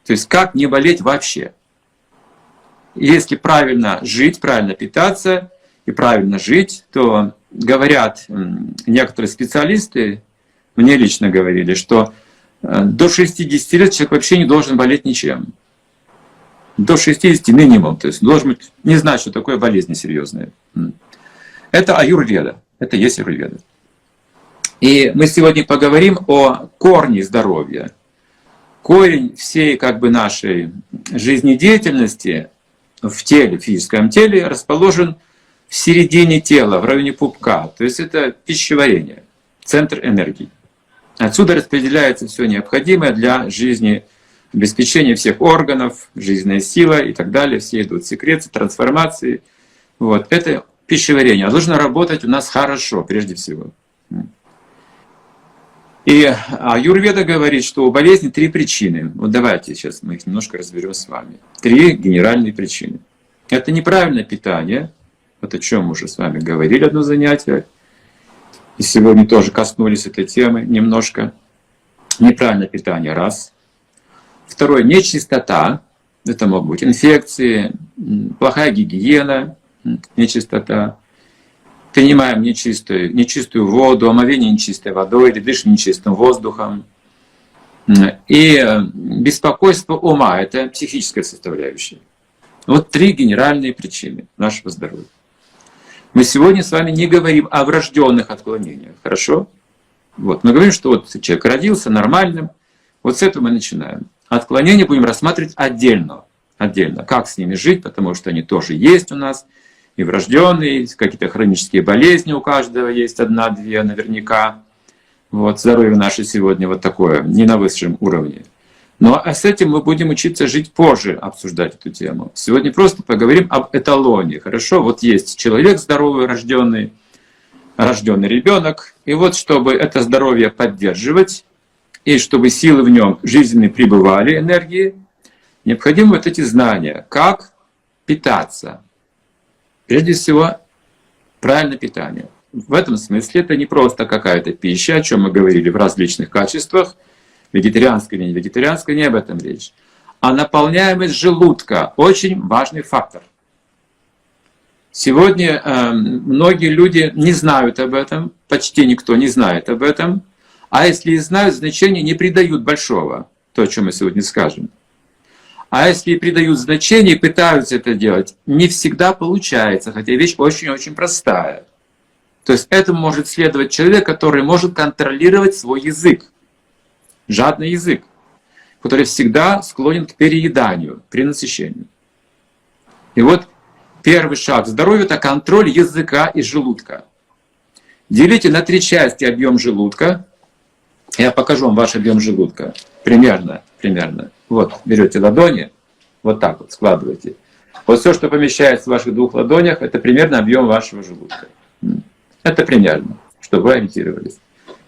То есть как не болеть вообще? Если правильно жить, правильно питаться и правильно жить, то говорят некоторые специалисты, мне лично говорили, что до 60 лет человек вообще не должен болеть ничем. До 60 минимум, то есть должен быть, не знать, что такое болезни серьезные. Это аюрведа, это есть аюрведа. И мы сегодня поговорим о корне здоровья. Корень всей нашей жизнедеятельности в теле, в физическом теле, расположен в середине тела, в районе пупка. То есть это пищеварение, центр энергии. Отсюда распределяется все необходимое для жизни, обеспечения всех органов, жизненная сила и так далее. Все идут секреции, трансформации. Вот. Это пищеварение должно работать у нас хорошо, прежде всего. И аюрведа говорит, что у болезни 3 причины. Вот давайте сейчас мы их немножко разберем с вами. 3 генеральные причины. Это неправильное питание, вот о чем мы уже с вами говорили одно занятие. И сегодня тоже коснулись этой темы немножко. Неправильное питание — раз. Второе — нечистота. Это могут быть инфекции, плохая гигиена, нечистота. Принимаем нечистую воду, омовение нечистой водой или дышим нечистым воздухом. И беспокойство ума — это психическая составляющая. Вот 3 генеральные причины нашего здоровья. Мы сегодня с вами не говорим о врожденных отклонениях, хорошо? Вот, мы говорим, что вот человек родился нормальным, вот с этого мы начинаем. Отклонения будем рассматривать отдельно, как с ними жить, потому что они тоже есть у нас. И врожденные, какие-то хронические болезни у каждого есть, 1-2 наверняка. Вот, здоровье наше сегодня вот такое, не на высшем уровне. Но с этим мы будем учиться жить позже, обсуждать эту тему. Сегодня просто поговорим об эталоне. Хорошо, вот есть человек здоровый, рожденный ребенок. И вот чтобы это здоровье поддерживать, и чтобы силы в нем жизненные пребывали, энергии, необходимы вот эти знания, как питаться. Прежде всего, правильное питание. В этом смысле это не просто какая-то пища, о чем мы говорили в различных качествах, вегетарианская или не вегетарианская, не об этом речь. А наполняемость желудка — очень важный фактор. Сегодня многие люди не знают об этом, почти никто не знает об этом, а если и знают, значения не придают большого, то, о чем мы сегодня скажем. А если придают значение и пытаются это делать, не всегда получается, хотя вещь очень-очень простая. То есть этому может следовать человек, который может контролировать свой язык, жадный язык, который всегда склонен к перееданию при насыщении. И вот первый шаг к здоровью — это контроль языка и желудка. Делите на 3 части объем желудка. Я покажу вам ваш объем желудка. Примерно. Вот, берете ладони, вот так вот складываете. Вот все, что помещается в ваших 2 ладонях, это примерно объем вашего желудка. Это примерно, чтобы вы ориентировались.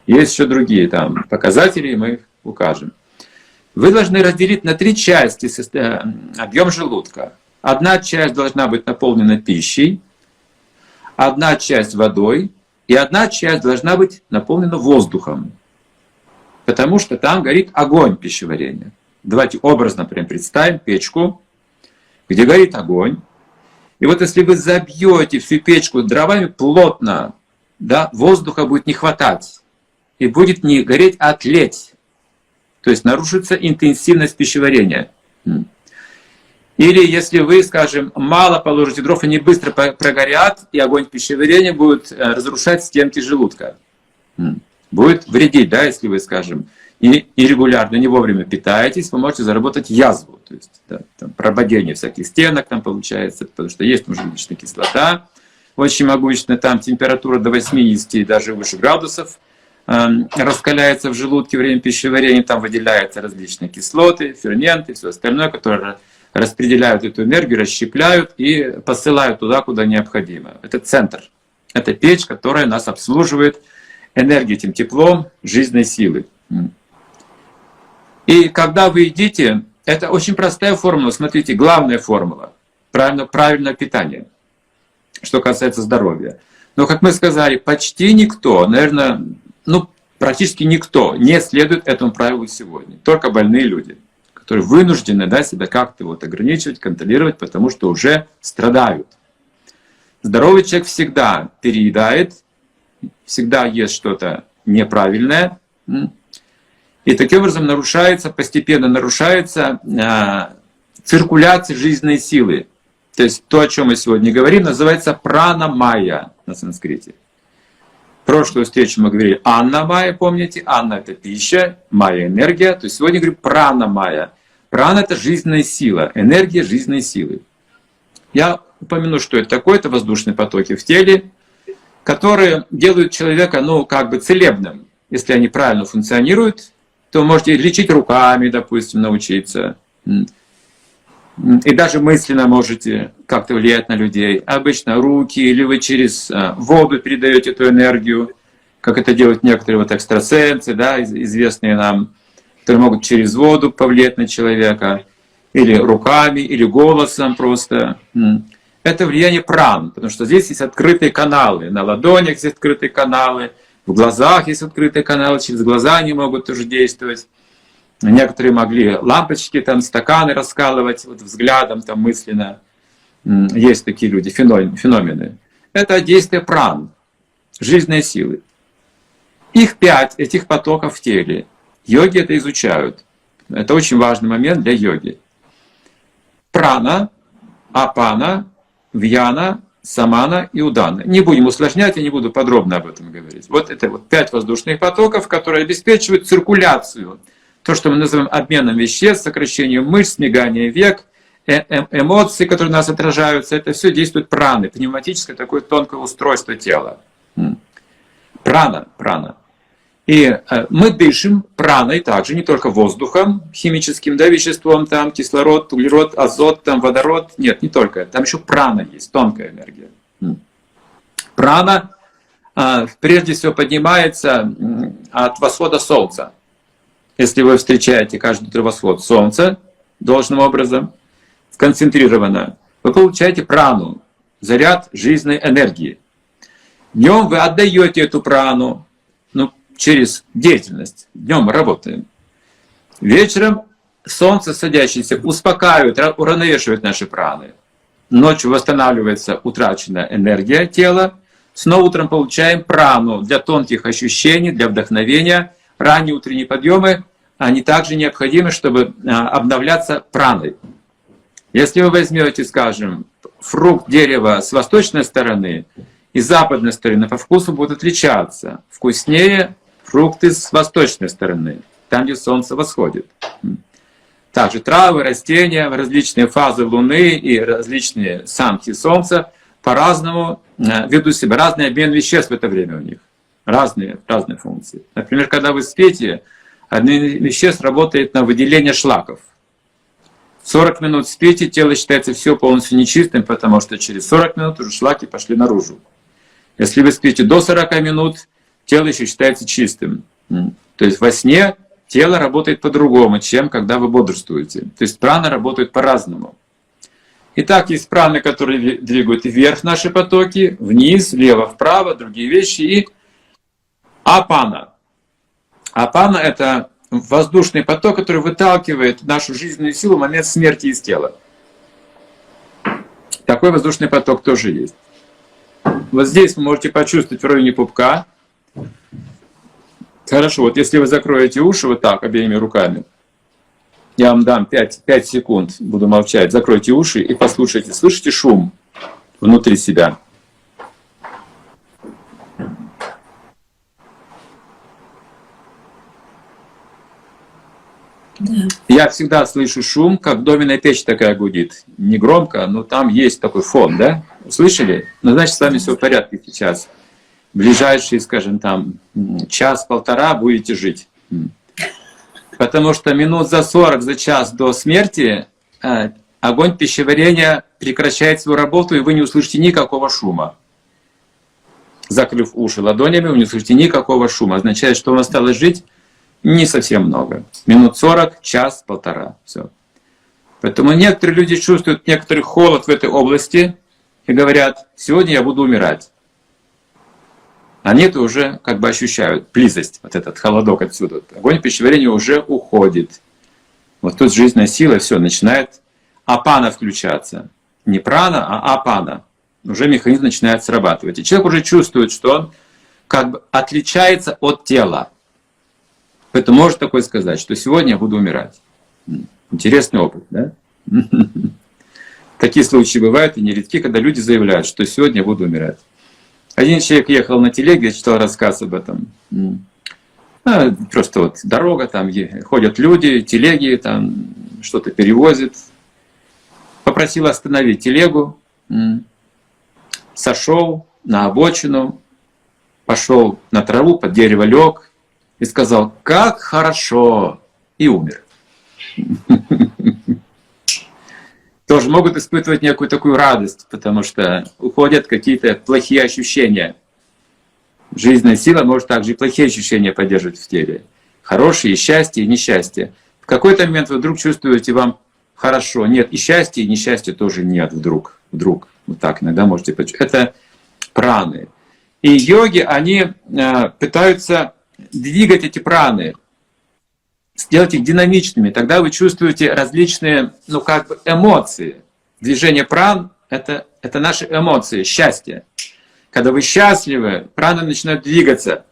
Есть еще другие там показатели, мы их укажем. Вы должны разделить на 3 части объем желудка. 1 часть должна быть наполнена пищей, 1 часть водой, и 1 часть должна быть наполнена воздухом. Потому что там горит огонь пищеварения. Давайте образно прям представим печку, где горит огонь. И вот если вы забьете всю печку дровами плотно, да, воздуха будет не хватать. И будет не гореть, а тлеть. То есть нарушится интенсивность пищеварения. Или если вы, скажем, мало положите дров, они быстро прогорят, и огонь пищеварения будет разрушать стенки желудка. Будет вредить, да, если вы, скажем, и регулярно, не вовремя питаетесь, вы можете заработать язву. То есть да, там, прободение всяких стенок там получается, потому что есть желудочная кислота, очень могущественная, там температура до 80 и даже выше градусов раскаляется в желудке во время пищеварения, там выделяются различные кислоты, ферменты, все остальное, которые распределяют эту энергию, расщепляют и посылают туда, куда необходимо. Это центр, это печь, которая нас обслуживает энергией, этим теплом, жизненной силы. И когда вы едите, это очень простая формула, смотрите, главная формула правильное питание, что касается здоровья. Но, как мы сказали, почти никто, наверное, практически никто не следует этому правилу сегодня, только больные люди, которые вынуждены, да, себя как-то вот ограничивать, контролировать, потому что уже страдают. Здоровый человек всегда переедает, всегда ест что-то неправильное, и таким образом нарушается, постепенно нарушается циркуляция жизненной силы. То есть то, о чем мы сегодня говорим, называется прана-майя на санскрите. В прошлую встречу мы говорили анна-майя, помните? Анна — это пища, майя — энергия. То есть сегодня говорим прана-майя. Прана — это жизненная сила, энергия жизненной силы. Я упомяну, что это такое. Это воздушные потоки в теле, которые делают человека, ну, как бы целебным. Если они правильно функционируют, то можете лечить руками, допустим, научиться. И даже мысленно можете как-то влиять на людей. Обычно руки, или вы через воду передаете эту энергию, как это делают некоторые вот экстрасенсы, да, известные нам, которые могут через воду повлиять на человека, или руками, или голосом просто. Это влияние пран, потому что здесь есть открытые каналы, на ладонях есть открытые каналы, в глазах есть открытые каналы, через глаза они могут тоже действовать. Некоторые могли лампочки, там, стаканы раскалывать вот, взглядом, там, мысленно. Есть такие люди, феномены. Это действие пран, жизненной силы. Их 5, этих потоков в теле. Йоги это изучают. Это очень важный момент для йоги. Прана, апана, вьяна, самана и удана. Не будем усложнять, я не буду подробно об этом говорить. Вот это вот 5 воздушных потоков, которые обеспечивают циркуляцию. То, что мы называем обменом веществ, сокращением мышц, мигание век, эмоции, которые у нас отражаются, это все действует праны, пневматическое такое тонкое устройство тела. Прана. И мы дышим праной также, не только воздухом, химическим, да, веществом, там, кислород, углерод, азот, там, водород. Нет, не только это. Там еще прана есть, тонкая энергия. Прана прежде всего поднимается от восхода солнца. Если вы встречаете каждый утро восход солнца должным образом, сконцентрированно, вы получаете прану, заряд жизненной энергии. Днем вы отдаете эту прану, ну, через деятельность. Днем мы работаем. Вечером солнце садящееся успокаивает, уравновешивает наши праны. Ночью восстанавливается утраченная энергия тела. Снова утром получаем прану для тонких ощущений, для вдохновения. Ранние утренние подъемы, они также необходимы, чтобы обновляться праной. Если вы возьмете, скажем, фрукт дерева с восточной стороны и с западной стороны, по вкусу будут отличаться. Вкуснее фрукты с восточной стороны, там, где солнце восходит. Также травы, растения, различные фазы Луны и различные самки Солнца по-разному ведут себя, разный обмен веществ в это время у них, разные функции. Например, когда вы спите, одно из веществ работает на выделение шлаков. 40 минут спите, тело считается все полностью нечистым, потому что через 40 минут уже шлаки пошли наружу. Если вы спите до 40 минут, тело еще считается чистым. То есть во сне тело работает по-другому, чем когда вы бодрствуете. То есть праны работают по-разному. Итак, есть праны, которые двигают вверх наши потоки, вниз, влево, вправо, другие вещи. И апана. Апана — это воздушный поток, который выталкивает нашу жизненную силу в момент смерти из тела. Такой воздушный поток тоже есть. Вот здесь вы можете почувствовать в районе пупка. Хорошо, вот если вы закроете уши вот так, обеими руками, я вам дам 5 секунд, буду молчать, закройте уши и послушайте, слышите шум внутри себя? Да. Я всегда слышу шум, как доменная печь такая гудит. Не громко, но там есть такой фон, да? Услышали? Ну, значит, с вами все в порядке сейчас. Ближайшие, скажем, там, час-полтора будете жить. Потому что минут за 40, за час до смерти огонь пищеварения прекращает свою работу, и вы не услышите никакого шума. Закрыв уши ладонями, вы не услышите никакого шума. Означает, что вам осталось жить не совсем много. Минут 40, час, полтора. Все. Поэтому некоторые люди чувствуют некоторый холод в этой области и говорят: сегодня я буду умирать. Они это уже как бы ощущают, близость, вот этот холодок отсюда. Огонь пищеварения уже уходит. Вот тут жизненная сила, все, начинает апана включаться. Не прана, а апана. Уже механизм начинает срабатывать. И человек уже чувствует, что он как бы отличается от тела. Поэтому может такое сказать, что сегодня я буду умирать. Интересный опыт, да? Такие случаи бывают и нередки, когда люди заявляют, что сегодня я буду умирать. Один человек ехал на телеге, я читал рассказ об этом. Просто вот дорога, там ходят люди, телеги, там что-то перевозят. Попросил остановить телегу, сошел на обочину, пошел на траву, под дерево лег и сказал: «Как хорошо!» и умер. Тоже могут испытывать некую такую радость, потому что уходят какие-то плохие ощущения. Жизненная сила может также и плохие ощущения поддерживать в теле. Хорошие, и счастье, и несчастье. В какой-то момент вы вдруг чувствуете, вам хорошо. Нет, и счастья, и несчастья тоже нет вдруг. Вдруг. Вот так иногда можете почувствовать. Это праны. И йоги, они пытаются двигать эти праны, сделать их динамичными. Тогда вы чувствуете различные, эмоции. Движение пран — это наши эмоции, счастье. Когда вы счастливы, праны начинают двигаться.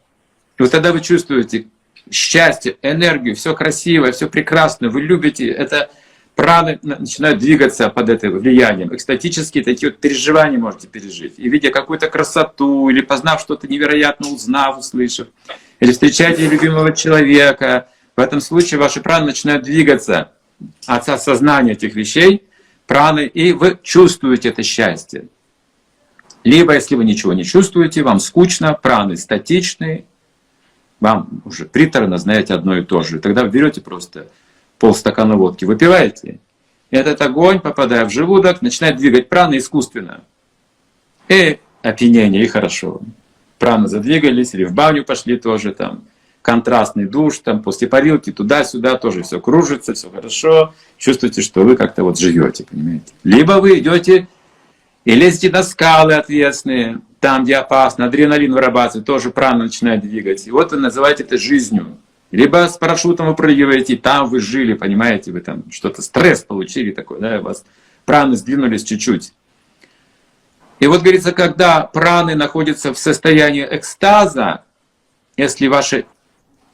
И вот тогда вы чувствуете счастье, энергию, все красивое, все прекрасно, вы любите. Это праны начинают двигаться под этим влиянием. Экстатические такие вот переживания можете пережить. И видя какую-то красоту, или познав что-то невероятно, узнав, услышав, или встречаете любимого человека, в этом случае ваши праны начинают двигаться от осознания этих вещей, праны, и вы чувствуете это счастье. Либо, если вы ничего не чувствуете, вам скучно, праны статичные, вам уже приторно, знаете, одно и то же. Тогда вы берете просто полстакана водки, выпиваете, и этот огонь, попадая в желудок, начинает двигать праны искусственно. И опьянение, и хорошо. Праны задвигались, или в баню пошли тоже, там, контрастный душ, там, после парилки, туда-сюда тоже все кружится, все хорошо. Чувствуете, что вы как-то вот живете, понимаете. Либо вы идете и лезете на скалы отвесные, там, где опасно, адреналин вырабатывает, тоже прана начинает двигать. И вот вы называете это жизнью. Либо с парашютом выпрыгиваете, и там вы жили, понимаете, вы там что-то, стресс получили такой, да, у вас праны сдвинулись чуть-чуть. И вот говорится, когда праны находятся в состоянии экстаза, если ваше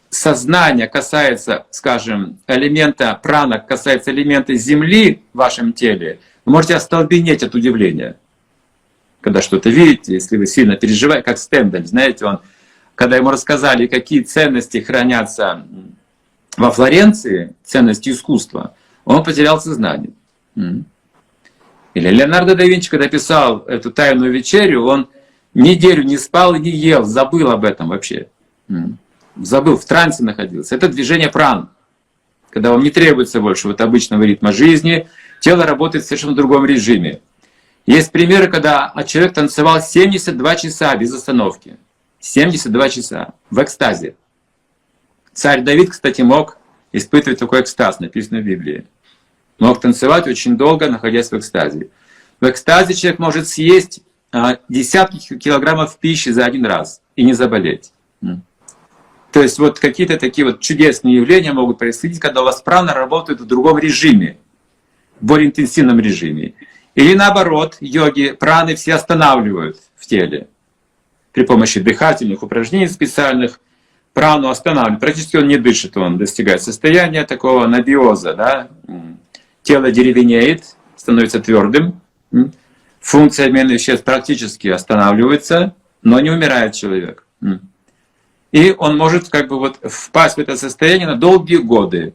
сознание касается, скажем, элемента прана, касается элемента земли в вашем теле, вы можете остолбенеть от удивления. Когда что-то видите, если вы сильно переживаете, как Стендель, знаете, он, когда ему рассказали, какие ценности хранятся во Флоренции, ценности искусства, он потерял сознание. Или Леонардо да Винчи, когда писал эту «Тайную вечерю», он неделю не спал и не ел, забыл об этом вообще. Забыл, в трансе находился. Это движение пран. Когда вам не требуется больше вот обычного ритма жизни, тело работает в совершенно другом режиме. Есть примеры, когда человек танцевал 72 часа без остановки. 72 часа в экстазе. Царь Давид, кстати, мог испытывать такой экстаз, написано в Библии. Мог танцевать очень долго, находясь в экстазе. В экстазе человек может съесть десятки килограммов пищи за один раз и не заболеть. То есть вот какие-то такие вот чудесные явления могут происходить, когда у вас прана работает в другом режиме, в более интенсивном режиме. Или наоборот, йоги праны все останавливают в теле. При помощи дыхательных упражнений специальных прану останавливают. Практически он не дышит, он достигает состояния такого анабиоза. Да? Тело деревенеет, становится твердым. Функция обмена веществ практически останавливается, но не умирает человек. И он может как бы вот впасть в это состояние на долгие годы.